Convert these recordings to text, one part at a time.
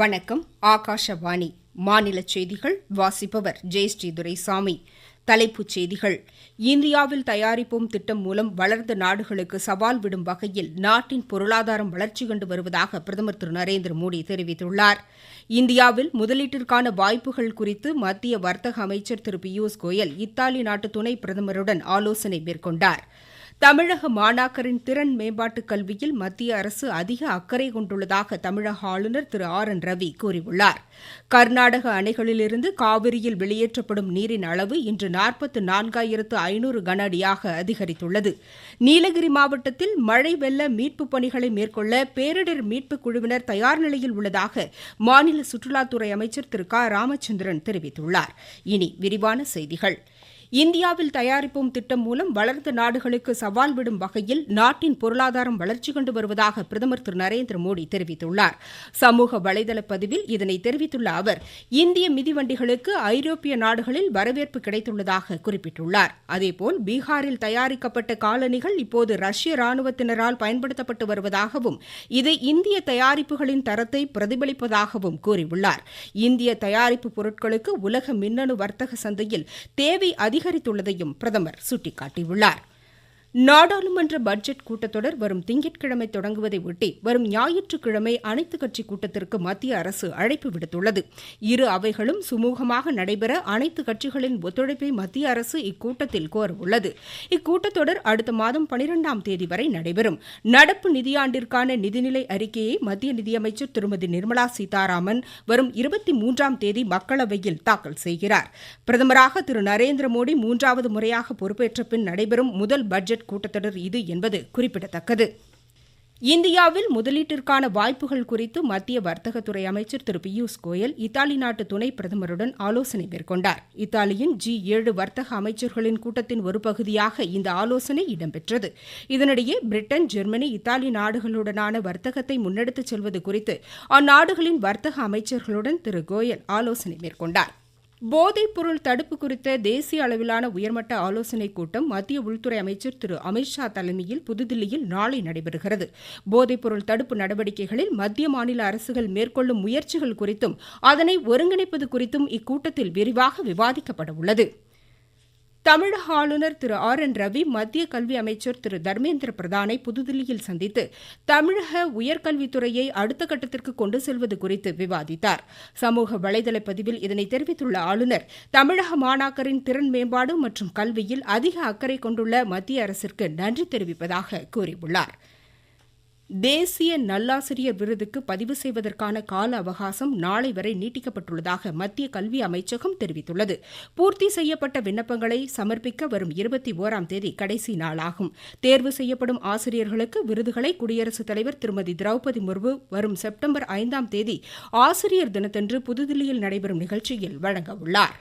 வணக்கம். ஆகாஷவாணி. மாநில செய்திகள் வாசிப்பவர் ஜெயஸ்ரீ துரைசாமி. தலைப்புச் செய்திகள். இந்தியாவில் தயாரிப்போம் திட்டம் மூலம் வளர்ந்த நாடுகளுக்கு சவால் விடும் வகையில் நாட்டின் பொருளாதாரம் வளர்ச்சி கண்டு வருவதாக பிரதமர் திரு நரேந்திர மோடி தெரிவித்துள்ளார். இந்தியாவில் முதலீட்டிற்கான வாய்ப்புகள் குறித்து மத்திய வர்த்தக அமைச்சர் திரு பியூஷ் கோயல் இத்தாலி நாட்டு துணை பிரதமருடன் ஆலோசனை மேற்கொண்டார். தமிழக மாணாக்கரின் திறன் மேம்பாட்டு கல்வியில் மத்திய அரசு அதிக அக்கறை கொண்டுள்ளதாக தமிழக ஆளுநர் திரு ஆர் என் ரவி கூறியுள்ளார். கர்நாடக அணைகளிலிருந்து காவிரியில் வெளியேற்றப்படும் நீரின் அளவு இன்று 44,500 கன அடியாக அதிகரித்துள்ளது. நீலகிரி மாவட்டத்தில் மழை வெள்ள மீட்புப் பணிகளை மேற்கொள்ள பேரிடர் மீட்புக் குழுவினர் தயார் நிலையில் உள்ளதாக மாநில சுற்றுலாத்துறை அமைச்சர் திரு க ராமச்சந்திரன் தெரிவித்துள்ளார். இனி விரிவான செய்திகள். இந்தியாவில் தயாரிப்போம் திட்டம் மூலம் வளர்ந்த நாடுகளுக்கு சவால் விடும் வகையில் நாட்டின் பொருளாதாரம் வளர்ச்சி கண்டு வருவதாக பிரதமர் திரு நரேந்திர மோடி தெரிவித்துள்ளார். சமூக வலைதள பதிவில் இதனை தெரிவித்துள்ள அவர், இந்திய மிதிவண்டிகளுக்கு ஐரோப்பிய நாடுகளில் வரவேற்பு கிடைத்துள்ளதாக குறிப்பிட்டுள்ளார். அதேபோல் பீகாரில் தயாரிக்கப்பட்ட காலணிகள் இப்போது ரஷ்ய ராணுவத்தினரால் பயன்படுத்தப்பட்டு வருவதாகவும் இது இந்திய தயாரிப்புகளின் தரத்தை பிரதிபலிப்பதாகவும் கூறியுள்ளார். இந்திய தயாரிப்பு பொருட்களுக்கு உலக மின்னணு வர்த்தக சந்தையில் தேவை அதிகரித்துள்ளதையும் பிரதமர் சுட்டிக்காட்டியுள்ளார். நாடாளுமன்ற பட்ஜெட் கூட்டத்தொடர் வரும் திங்கட்கிழமை தொடங்குவதை ஒட்டி வரும் ஞாயிற்றுக்கிழமை அனைத்துக் கட்சி கூட்டத்திற்கு மத்திய அரசு அழைப்பு விடுத்துள்ளது. இரு அவைகளும் சுமூகமாக நடைபெற அனைத்துக் கட்சிகளின் ஒத்துழைப்பை மத்திய அரசு இக்கூட்டத்தில் கோரவுள்ளது. இக்கூட்டத்தொடர் அடுத்த மாதம் 12ஆம் தேதி வரை நடைபெறும். நடப்பு நிதியாண்டிற்கான நிதிநிலை அறிக்கையை மத்திய நிதியமைச்சர் திருமதி நிர்மலா சீதாராமன் வரும் 23ஆம் தேதி மக்களவையில் தாக்கல் செய்கிறார். பிரதமராக திரு நரேந்திர மோடி 3வது முறையாக பொறுப்பேற்ற பின் நடைபெறும் முதல் பட்ஜெட் கூட்டத்தொடர் இது என்பது குறிப்பிடத்தக்கது. இந்தியாவில் முதலீட்டிற்கான வாய்ப்புகள் குறித்து மத்திய வர்த்தகத்துறை அமைச்சர் திரு பியூஷ் கோயல் இத்தாலி நாட்டு துணை பிரதமருடன் ஆலோசனை மேற்கொண்டார். இத்தாலியின் G7 வர்த்தக அமைச்சர்களின் கூட்டத்தின் ஒரு பகுதியாக இந்த ஆலோசனை இடம்பெற்றது. இதனிடையே பிரிட்டன், ஜெர்மனி, இத்தாலி நாடுகளுடனான வர்த்தகத்தை முன்னெடுத்துச் செல்வது குறித்து அந்நாடுகளின் வர்த்தக அமைச்சர்களுடன் திரு கோயல் ஆலோசனை மேற்கொண்டார். போதைப் பொருள் தடுப்பு குறித்த தேசிய அளவிலான உயர்மட்ட ஆலோசனைக் கூட்டம் மத்திய உள்துறை அமைச்சர் திரு அமித்ஷா தலைமையில் புதுதில்லியில் நாளை நடைபெறுகிறது. போதைப் பொருள் தடுப்பு நடவடிக்கைகளில் மத்திய மாநில அரசுகள் மேற்கொள்ளும் முயற்சிகள் குறித்தும் அதனை ஒருங்கிணைப்பது குறித்தும் இக்கூட்டத்தில் விரிவாக விவாதிக்கப்பட உள்ளது. தமிழக ஆளுநர் திரு ஆர் என் ரவி மத்திய கல்வி அமைச்சர் திரு தர்மேந்திர பிரதானை புதுதில்லியில் சந்தித்து தமிழக உயர்கல்வித்துறையை அடுத்த கட்டத்திற்கு கொண்டு செல்வது குறித்து விவாதித்தார். சமூக வலைதள பதிவில் இதனை தெரிவித்துள்ள ஆளுநர், தமிழக மாணாக்கரின் திறன் மேம்பாடு மற்றும் கல்வியில் அதிக அக்கறை கொண்டுள்ள மத்திய அரசிற்கு நன்றி தெரிவிப்பதாக கூறியுள்ளார். தேசிய நல்லாசிரியர் விருதுக்கு பதிவு செய்வதற்கான கால அவகாசம் நாளை வரை நீட்டிக்கப்பட்டுள்ளதாக மத்திய கல்வி அமைச்சகம் தெரிவித்துள்ளது. பூர்த்தி செய்யப்பட்ட விண்ணப்பங்களை சமர்ப்பிக்க வரும் 21ஆம் தேதி கடைசி நாளாகும். தேர்வு செய்யப்படும் ஆசிரியர்களுக்கு விருதுகளை குடியரசுத் தலைவர் திருமதி திரௌபதி முர்மு வரும் செப்டம்பர் 5ஆம் தேதி ஆசிரியர் தினத்தன்று புதுதில்லியில் நடைபெறும் நிகழ்ச்சியில் வழங்கவுள்ளார்.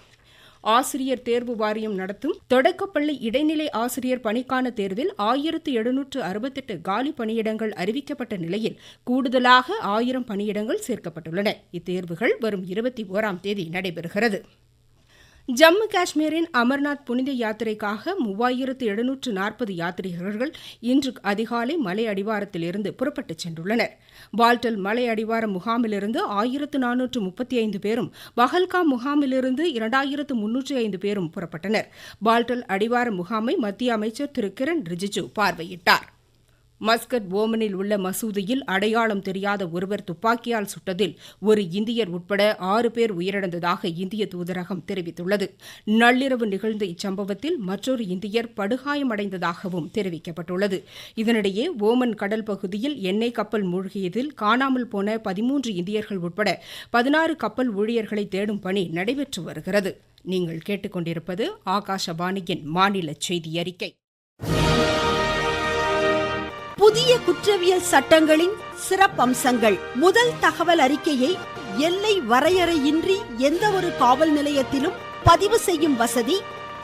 ஆசிரியர் தேர்வு வாரியம் நடத்தும் தொடக்கப்பள்ளி இடைநிலை ஆசிரியர் பணிக்கான தேர்வில் 1768 காலி பணியிடங்கள் அறிவிக்கப்பட்ட நிலையில் கூடுதலாக 1000 பணியிடங்கள் சேர்க்கப்பட்டுள்ளன. இத்தேர்வுகள் வரும் 21ஆம் தேதி நடைபெறுகிறது. ஜம்மு காஷ்மீரின் அமர்நாத் புனித யாத்திரைக்காக 3740 யாத்ரீகர்கள் இன்று அதிகாலை மலை அடிவாரத்திலிருந்து புறப்பட்டுச் சென்றுள்ளனர். பால்டல் மலை அடிவார முகாமிலிருந்து 1435 பேரும், பஹல்காம் முகாமிலிருந்து 2305 பேரும் புறப்பட்டனர். பால்டல் அடிவார முகாமை மத்திய அமைச்சர் திரு கிரண் ரிஜிஜு பார்வையிட்டார். மஸ்கட், ஓமனில் உள்ள மசூதியில் அடையாளம் தெரியாத ஒருவர் துப்பாக்கியால் சுட்டதில் ஒரு இந்தியர் உட்பட 6 பேர் உயிரிழந்ததாக இந்திய தூதரகம் தெரிவித்துள்ளது. நள்ளிரவு நிகழ்ந்த இச்சம்பவத்தில் மற்றொரு இந்தியர் படுகாயமடைந்ததாகவும் தெரிவிக்கப்பட்டுள்ளது. இதனிடையே ஓமன் கடல் பகுதியில் எண்ணெய் கப்பல் மூழ்கியதில் காணாமல் போன 13 இந்தியர்கள் உட்பட 16 கப்பல் ஊழியர்களை தேடும் பணி நடைபெற்று வருகிறது. நீங்கள் கேட்டுக்கொண்டிருப்பது ஆகாஷவாணியின் மாநில செய்தி அறிக்கை. புதிய குற்றவியல் சட்டங்களின் சிறப்பம்சங்கள். முதல் தகவல் அறிக்கையை எல்லை வரையறையின்றி எந்த ஒரு காவல் நிலையத்திலும் பதிவு செய்யும் வசதி,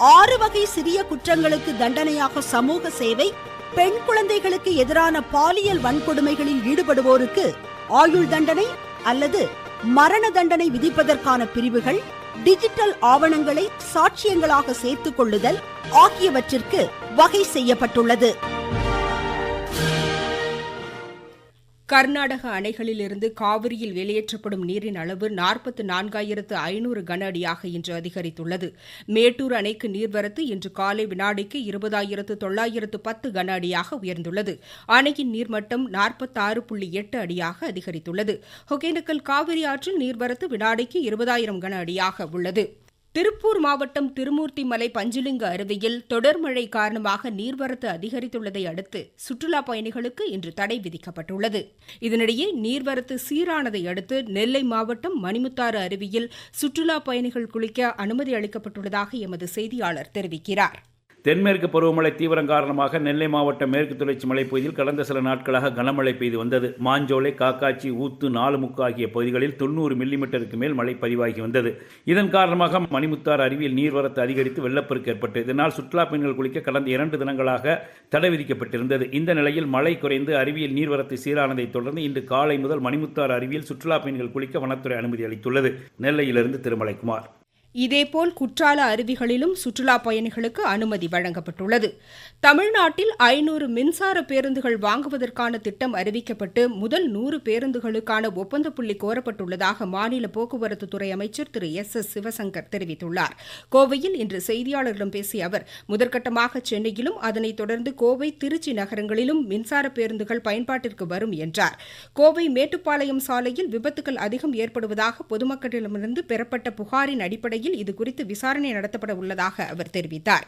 6 வகை சிறிய குற்றங்களுக்கு தண்டனையாக சமூக சேவை, பெண் குழந்தைகளுக்கு எதிரான பாலியல் வன்கொடுமைகளில் ஈடுபடுவோருக்கு ஆயுள் தண்டனை அல்லது மரண தண்டனை விதிப்பதற்கான பிரிவுகள், டிஜிட்டல் ஆவணங்களை சாட்சியங்களாக சேர்த்துக் கொள்ளுதல் ஆகியவற்றிற்கு வகை செய்யப்பட்டுள்ளது. கர்நாடக அணைகளிலிருந்து காவிரியில் வெளியேற்றப்படும் நீரின் அளவு 44,500 கன அடியாக இன்று அதிகரித்துள்ளது. மேட்டூர் அணைக்கு நீர்வரத்து இன்று காலை வினாடிக்கு 20,910 கன அடியாக உயர்ந்துள்ளது. அணையின் நீர்மட்டம் 46.8 அடியாக அதிகரித்துள்ளது. ஒகேனக்கல் காவிரி ஆற்றில் நீர்வரத்து வினாடிக்கு 20,000 கன அடியாக உள்ளது. திருப்பூர் மாவட்டம் திருமூர்த்திமலை பஞ்சலிங்க அருவியில் தொடர் மழை காரணமாக நீர்வரத்து அதிகரித்துள்ளதை அடுத்து சுற்றுலாப் பயணிகளுக்கு இன்று தடை விதிக்கப்பட்டுள்ளது. இதனிடையே நீர்வரத்து சீரானதை அடுத்து நெல்லை மாவட்டம் மணிமுத்தாறு அருவியில் சுற்றுலாப் பயணிகள் குளிக்க அனுமதி அளிக்கப்பட்டுள்ளதாக எமது செய்தியாளர் தெரிவிக்கிறார். தென்மேற்கு பருவமழை தீவிரம் காரணமாக நெல்லை மாவட்ட மேற்கு தொடர்ச்சி மலைப்பகுதியில் கடந்த சில நாட்களாக கனமழை பெய்து வந்தது. மாஞ்சோலை, காக்காட்சி, ஊத்து, நாலுமுக்கு ஆகிய பகுதிகளில் 90 மில்லிமீட்டருக்கு மேல் மழை பதிவாகி வந்தது. இதன் காரணமாக மணிமுத்தாறு அருவியில் நீர்வரத்து அதிகரித்து வெள்ளப்பெருக்கு ஏற்பட்டது. இதனால் சுற்றுலா பயணிகள் குளிக்க கடந்த 2 தினங்களாக தடை விதிக்கப்பட்டிருந்தது. இந்த நிலையில் மழை குறைந்து அருவியில் நீர்வரத்து சீரானதை தொடர்ந்து இன்று காலை முதல் மணிமுத்தாறு அருவியில் சுற்றுலா பயணிகள் குளிக்க வனத்துறை அனுமதி அளித்துள்ளது. நெல்லையிலிருந்து திருமலைக்குமார். இதேபோல் குற்றால அருவிகளிலும் சுற்றுலாப் பயணிகளுக்கு அனுமதி வழங்கப்பட்டுள்ளது. தமிழ்நாட்டில் 500 மின்சார பேருந்துகள் வாங்குவதற்கான திட்டம் அறிவிக்கப்பட்டு முதல் 100 பேருந்துகளுக்கான ஒப்பந்த புள்ளி கோரப்பட்டுள்ளதாக மாநில போக்குவரத்துத்துறை அமைச்சர் திரு எஸ். சிவசங்கர் தெரிவித்துள்ளார். கோவையில் இன்று செய்தியாளர்களிடம் பேசிய அவர், முதற்கட்டமாக சென்னையிலும் அதனைத் தொடர்ந்து கோவை, திருச்சி நகரங்களிலும் மின்சார பேருந்துகள் பயன்பாட்டிற்கு வரும் என்றார். கோவை மேட்டுப்பாளையம் சாலையில் விபத்துகள் அதிகம் ஏற்படுவதாக பொதுமக்களிடமிருந்து பெறப்பட்ட புகாரின் அடிப்படையில் இதுகுறித்து விசாரணை நடத்தப்பட உள்ளதாக அவர் தெரிவித்தார்.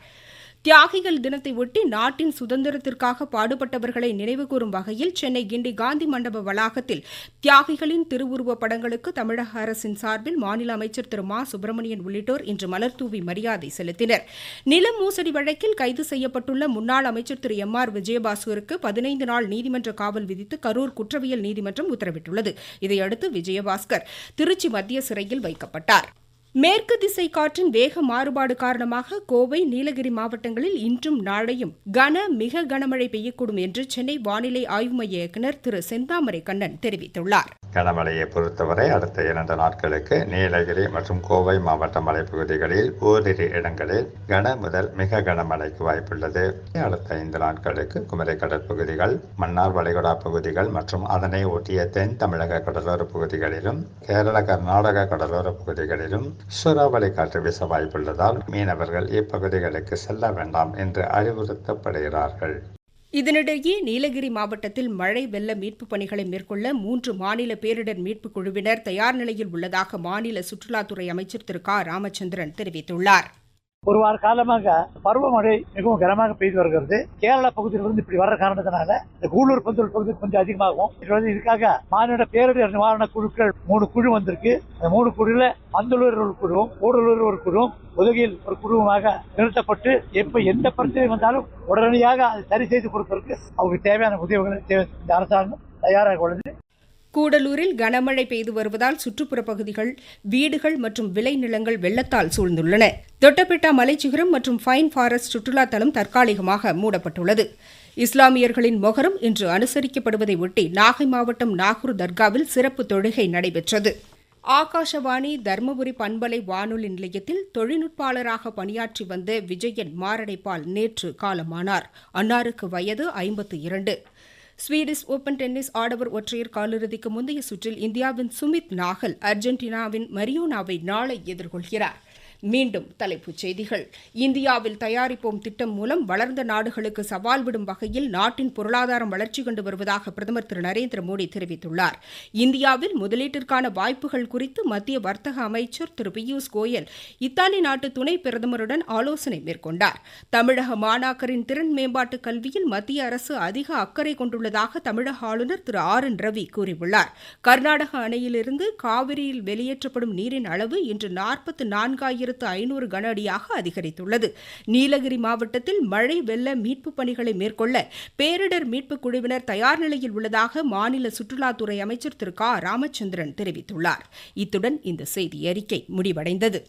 தியாகிகள் தினத்தை ஒட்டி நாட்டின் சுதந்திரத்திற்காக பாடுபட்டவர்களை நினைவுகூரும் வகையில் சென்னை கிண்டி காந்தி மண்டப வளாகத்தில் தியாகிகளின் திருவுருவப் படங்களுக்கு தமிழக அரசின் சார்பில் மாநில அமைச்சர் திரு மா சுப்பிரமணியன் உள்ளிட்டோர் இன்று மலர்தூவி மரியாதை செலுத்தினர். நில மோசடி வழக்கில் கைது செய்யப்பட்டுள்ள முன்னாள் அமைச்சர் திரு எம். ஆர். விஜயபாஸ்கருக்கு 15 நாள் நீதிமன்ற காவல் விதித்து கரூர் குற்றவியல் நீதிமன்றம் உத்தரவிட்டுள்ளது. இதையடுத்து விஜயபாஸ்கர் திருச்சி மத்திய சிறையில் வைக்கப்பட்டார். மேற்கு திசை காற்றின் வேக மாறுபாடு காரணமாக கோவை, நீலகிரி மாவட்டங்களில் இன்றும் நாளையும் மிக கனமழை பெய்யக்கூடும் என்று சென்னை வானிலை ஆய்வு மைய இயக்குநர் திரு செந்தாமரை கண்ணன் தெரிவித்துள்ளார். கனமழையை பொறுத்தவரை அடுத்த 2 நாட்களுக்கு நீலகிரி மற்றும் கோவை மாவட்ட மலைப்பகுதிகளில் ஓரிரு இடங்களில் கன முதல் மிக கனமழைக்கு வாய்ப்புள்ளது. அடுத்த 5 நாட்களுக்கு குமரி கடற்பகுதிகள், மன்னார் வளைகுடா பகுதிகள் மற்றும் அதனை ஒட்டிய தென் தமிழக கடலோர பகுதிகளிலும் கேரள, கர்நாடக கடலோர பகுதிகளிலும் சூறாவளி காற்று வீச வாய்ப்புள்ளதால் மீனவர்கள் இப்பகுதிகளுக்கு செல்ல வேண்டாம் என்று அறிவுறுத்தப்படுகிறார்கள். இதனிடையே நீலகிரி மாவட்டத்தில் மழை வெள்ள மீட்புப் பணிகளை மேற்கொள்ள 3 மாநில பேரிடர் மீட்புக் குழுவினர் தயார் நிலையில் உள்ளதாக மாநில சுற்றுலாத்துறை அமைச்சர் திரு க. ராமச்சந்திரன் தெரிவித்துள்ளார். ஒரு வார காலமாக பருவமழை மிகவும் கனமாக பெய்து வருகிறது. கேரளா பகுதியிலிருந்து இப்படி வர்ற காரணத்தினால இந்த கூடலூர் பந்தல் பகுதி கொஞ்சம் அதிகமாகும். இதுக்காக மாநில பேரிடர் நிவாரண குழுக்கள் 3 குழு வந்திருக்கு. அந்த 3 குழுல பந்தலூர் ஒரு குழுவும், கூடலூர் ஒரு குழுவும், உதகையில் ஒரு குழுவுமாக நிறுத்தப்பட்டு எப்ப எந்த பிரச்சனை வந்தாலும் உடனடியாக அதை சரி செய்து கொடுப்பதற்கு அவங்களுக்கு தேவையான உதவிகளை இந்த அரசாங்கம் தயாராக உள்ளது. கூடலூரில் கனமழை பெய்து வருவதால் சுற்றுப்புற பகுதிகள், வீடுகள் மற்றும் விளைநிலங்கள் வெள்ளத்தால் சூழ்ந்துள்ளன. தொட்டபெட்டா மலைச்சிகரம் மற்றும் ஃபைன் ஃபாரஸ்ட் சுற்றுலா தலம் தற்காலிகமாக மூடப்பட்டுள்ளது. இஸ்லாமியர்களின் மொஹரம் இன்று அனுசரிக்கப்படுவதை ஒட்டி நாகை மாவட்டம் நாகூர் தர்காவில் சிறப்பு தொழுகை நடைபெற்றது. ஆகாஷவாணி தர்மபுரி பண்பலை வானொலி நிலையத்தில் தொழில்நுட்பாளராக பணியாற்றி வந்த விஜயன் மாரடைப்பால் நேற்று காலமானார். அன்னாருக்கு வயது 52. ஸ்வீடிஷ் ஓபன் டென்னிஸ் ஆடவர் ஒற்றையர் காலிறுதிக்கு முந்தைய சுற்றில் இந்தியாவின் சுமித் நாகல் அர்ஜென்டினாவின் மரியோனாவை நாளை எதிர்கொள்கிறார். மீண்டும் தலைப்புச் செய்திகள். இந்தியாவில் தயாரிப்போம் திட்டம் மூலம் வளர்ந்த நாடுகளுக்கு சவால் விடும் வகையில் நாட்டின் பொருளாதாரம் வளர்ச்சி கண்டு வருவதாக பிரதமர் திரு நரேந்திர மோடி தெரிவித்துள்ளார். இந்தியாவில் முதலீட்டிற்கான வாய்ப்புகள் குறித்து மத்திய வர்த்தக அமைச்சர் திரு பியூஷ் கோயல் இத்தாலி நாட்டு துணை பிரதமருடன் ஆலோசனை மேற்கொண்டார். தமிழக மாணாக்கரின் திறன் மேம்பாட்டு கல்வியில் மத்திய அரசு அதிக அக்கறை கொண்டுள்ளதாக தமிழக ஆளுநர் திரு ஆர். என். ரவி கூறியுள்ளார். கர்நாடக அணையிலிருந்து காவிரியில் வெளியேற்றப்படும் நீரின் அளவு இன்று 44,500 கன அடியாக அதிகரித்துள்ளது. நீலகிரி மாவட்டத்தில் மழை வெள்ள மீட்புப் பணிகளை மேற்கொள்ள பேரிடர் மீட்புக் குழுவினர் தயார் நிலையில் உள்ளதாக மாநில சுற்றுலாத்துறை அமைச்சர் திரு க. ராமச்சந்திரன் தெரிவித்துள்ளார். இத்துடன் இந்த செய்தி அறிக்கை முடிவடைந்தது.